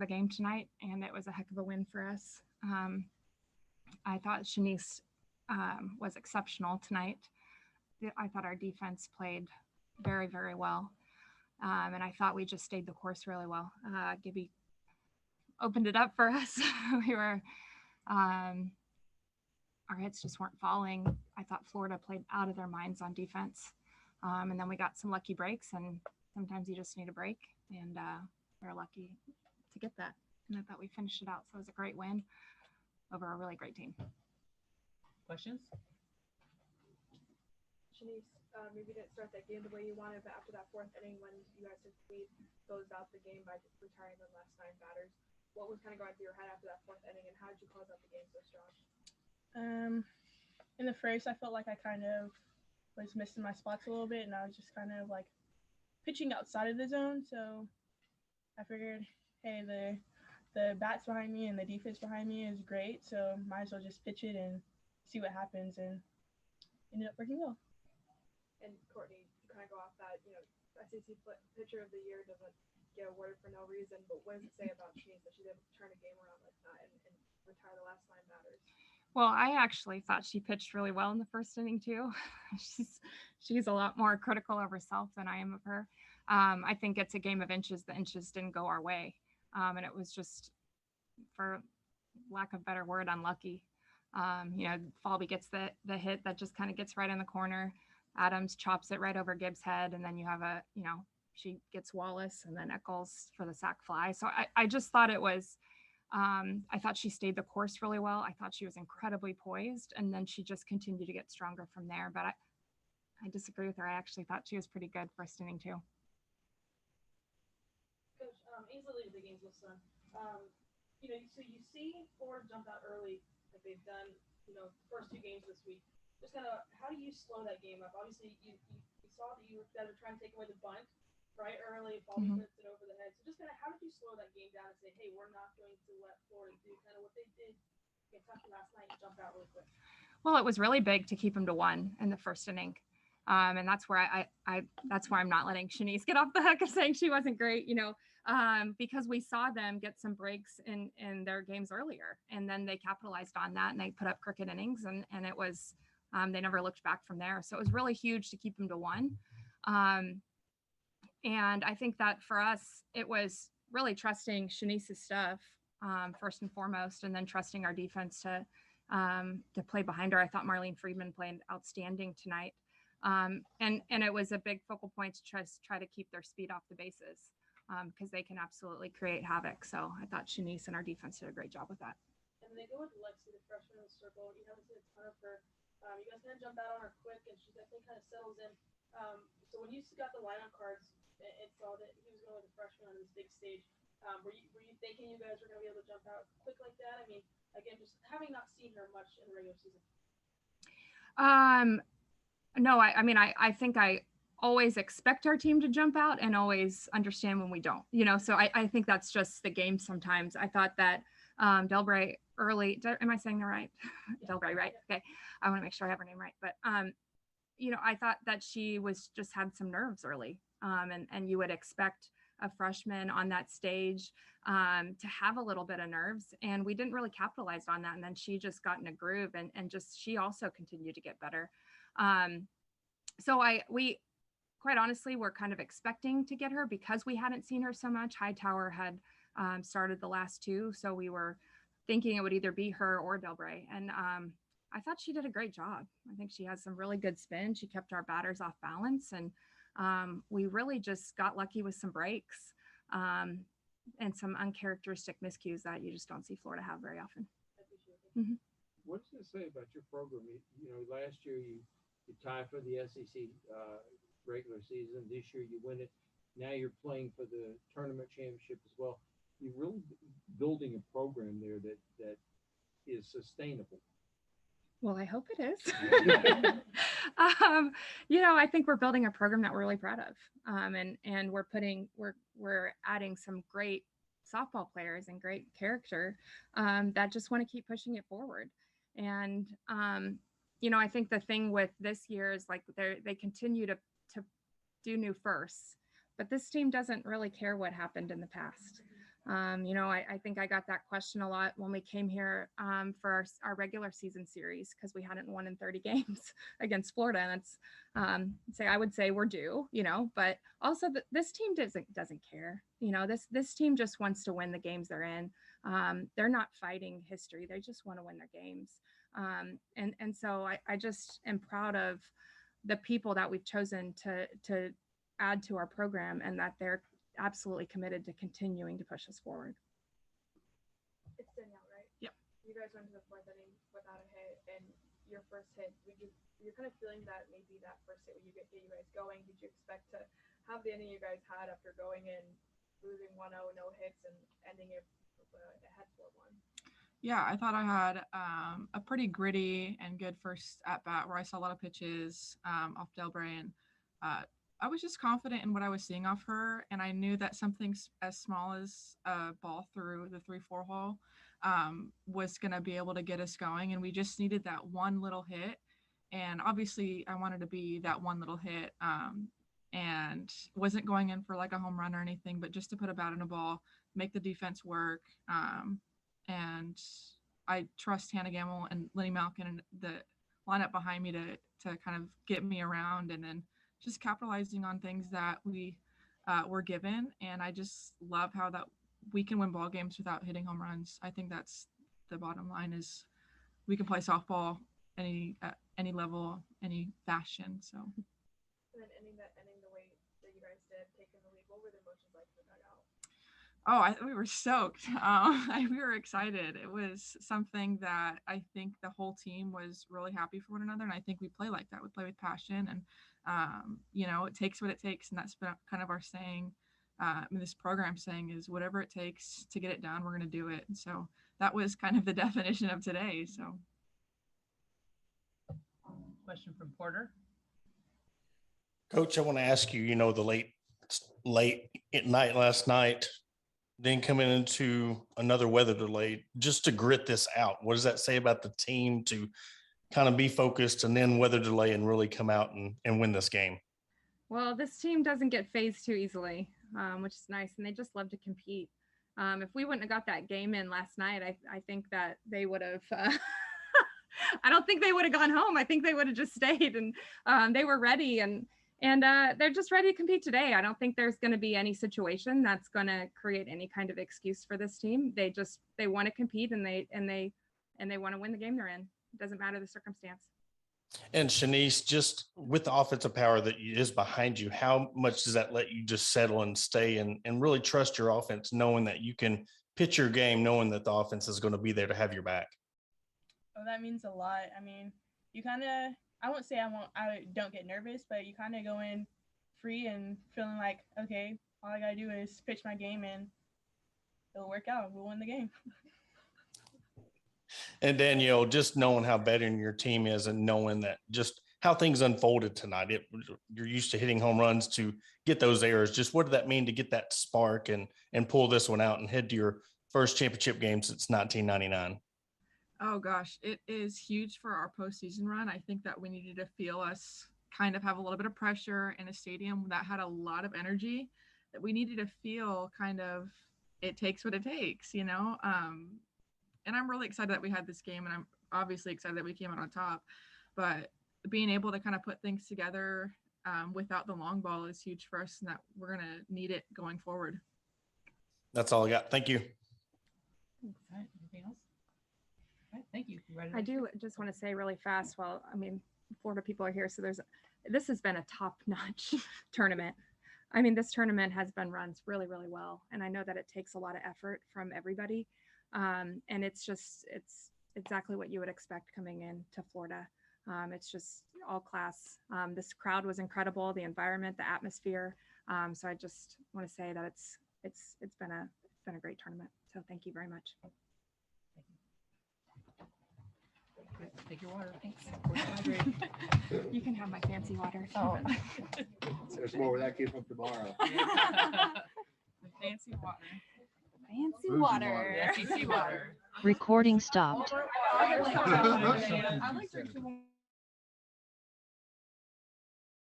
the game tonight, and it was a heck of a win for us. I thought Shanice was exceptional tonight. I thought our defense played very, very well. And I thought we just stayed the course really well. Gibby opened it up for us. we were, our hits just weren't falling. I thought Florida played out of their minds on defense. And then we got some lucky breaks, and sometimes you just need a break. And we were lucky to get that. And I thought we finished it out. So it was a great win over a really great team. Questions? Shanice, maybe didn't start that game the way you wanted, but after that fourth inning when you guys took the lead, closed out the game by just retiring the last 9 batters, what was kind of going through your head after that fourth inning, and how did you close out the game so strong? In the first, I felt like I kind of was missing my spots a little bit, and I was just kind of like pitching outside of the zone. So I figured, hey, the bats behind me and the defense behind me is great, so might as well just pitch it and see what happens, and ended up working well. And Courtney, to kind of go off that, SEC Pitcher of the Year doesn't get awarded for no reason, but what does it say about Shanice that she's able to turn a game around like that and retire the last 9 batters? Well, I actually thought she pitched really well in the first inning too. she's a lot more critical of herself than I am of her. I think it's a game of inches. The inches didn't go our way, and it was just, for lack of a better word, unlucky. Falby gets the hit that just kind of gets right in the corner. Adams chops it right over Gibbs' head, and then you have she gets Wallace, and then Eccles for the sac fly. So I just thought it was. I thought she stayed the course really well. I thought she was incredibly poised, and then she just continued to get stronger from there. But I disagree with her. I actually thought she was pretty good first inning too. Coach, Ainsley leading the games this time. So you see Florida jump out early like they've done, first 2 games this week. Just kind of, how do you slow that game up? Obviously, you saw that you guys were trying to take away the bunt right early, Falby flips it over the head. So just kind of, how did you slow that game down and say, hey, we're not going to let Florida do kind of what they did against Kentucky last night and jump out really quick? Well, it was really big to keep them to 1 in the first inning. And that's where that's where I'm not letting Shanice get off the hook of saying she wasn't great, because we saw them get some breaks in their games earlier, and then they capitalized on that and they put up cricket innings, and it was, they never looked back from there. So it was really huge to keep them to 1. And I think that for us, it was really trusting Shanice's stuff, first and foremost, and then trusting our defense to play behind her. I thought Marlene Friedman played outstanding tonight. And it was a big focal point to try to keep their speed off the bases, because they can absolutely create havoc. So I thought Shanice and our defense did a great job with that. And they go with Lexi, the freshman in the circle. You haven't seen a ton of her. You guys kind of jump out on her quick, and she definitely kind of settles in. So when you got the lineup cards and saw that he was going with the freshman on this big stage, were you thinking you guys were going to be able to jump out quick like that? I mean, again, just having not seen her much in the regular season. No, I think I always expect our team to jump out and always understand when we don't, so I think that's just the game sometimes. I thought that Delbray early, am I saying that right? Yeah. Delbray, right? Okay. I want to make sure I have her name right. But, I thought that she just had some nerves early. And you would expect a freshman on that stage to have a little bit of nerves, and we didn't really capitalize on that. And then she just got in a groove, and she also continued to get better. So we quite honestly were kind of expecting to get her because we hadn't seen her so much. Hightower had started the last 2, so we were thinking it would either be her or Delbray. And I thought she did a great job. I think she has some really good spin. She kept our batters off balance, and we really just got lucky with some breaks and some uncharacteristic miscues that you just don't see Florida have very often. Mm-hmm. What does it say about your program? Last year you tied for the SEC regular season. This year you win it. Now you're playing for the tournament championship as well. You're really building a program there that is sustainable. Well, I hope it is. I think we're building a program that we're really proud of. And we're adding some great softball players and great character that just want to keep pushing it forward. And, I think the thing with this year is like they continue to do new firsts, but this team doesn't really care what happened in the past. I think I got that question a lot when we came here for our regular season series because we hadn't won in 30 games against Florida. And it's I would say we're due, but also this team doesn't care. This team just wants to win the games they're in. They're not fighting history. They just want to win their games. And so I just am proud of the people that we've chosen to add to our program and that they're absolutely committed to continuing to push us forward. It's Danielle, right? Yep. You guys went to the fourth inning without a hit, and your first hit, you're kind of feeling that maybe that first hit when you get you guys going. Did you expect to have the inning you guys had after going in, losing 1-0, no hits, and ending it ahead 4-1? Yeah, I thought I had a pretty gritty and good first at bat where I saw a lot of pitches off Delce, and I was just confident in what I was seeing off her, and I knew that something as small as a ball through the 3-4 hole was going to be able to get us going, and we just needed that one little hit. And obviously, I wanted to be that one little hit, and wasn't going in for like a home run or anything, but just to put a bat in a ball, make the defense work. And I trust Hannah Gamble and Lenny Malkin and the lineup behind me to kind of get me around, and then just capitalizing on things that we were given. And I just love how that we can win ball games without hitting home runs. I think that's the bottom line, is we can play softball at any level, any fashion. So. And then ending the way that you guys did, taking the lead, what were the emotions like in the dugout? We were stoked. We were excited. It was something that I think the whole team was really happy for one another. And I think we play like that. We play with passion, and, it takes what it takes. And that's been kind of our saying. This program saying is whatever it takes to get it done, we're going to do it. And so that was kind of the definition of today. So. Question from Porter. Coach, I want to ask you, the late at night last night, then coming into another weather delay, just to grit this out. What does that say about the team to kind of be focused and then weather delay and really come out and win this game? Well, this team doesn't get phased too easily, which is nice. And they just love to compete. If we wouldn't have got that game in last night, I think that they would have, I don't think they would have gone home. I think they would have just stayed, and they were ready, and they're just ready to compete today. I don't think there's going to be any situation that's going to create any kind of excuse for this team. They want to compete, and they want to win the game they're in. It doesn't matter the circumstance. And Shanice, just with the offensive power that is behind you, how much does that let you just settle and stay and really trust your offense, knowing that you can pitch your game, knowing that the offense is going to be there to have your back? Oh, that means a lot. I mean, you kind of, I won't say I don't get nervous, but you kind of go in free and feeling like, okay, all I got to do is pitch my game and it'll work out. We'll win the game. And Danielle, just knowing how veteran your team is and knowing that just how things unfolded tonight, you're used to hitting home runs to get those errors. Just what did that mean to get that spark and pull this one out and head to your first championship game since 1999? Oh gosh, it is huge for our postseason run. I think that we needed to feel us kind of have a little bit of pressure in a stadium that had a lot of energy, that we needed to feel kind of it takes what it takes, and I'm really excited that we had this game, and I'm obviously excited that we came out on top, but being able to kind of put things together without the long ball is huge for us, and that we're going to need it going forward. That's all I got. Thank you. All right, anything else? All right, thank you. I do just want to say really fast, Florida people are here, so this has been a top-notch tournament. This tournament has been run really, really well, and I know that it takes a lot of effort from everybody, and it's exactly what you would expect coming into Florida. It's just all class. This crowd was incredible, the environment, the atmosphere. So I just want to say that it's been a great tournament. So thank you very much. Take your water. Thanks. You can have my fancy water. Oh. There's more where that came from tomorrow. Fancy water. Fancy water. Fancy water. Recording stopped. I like drinking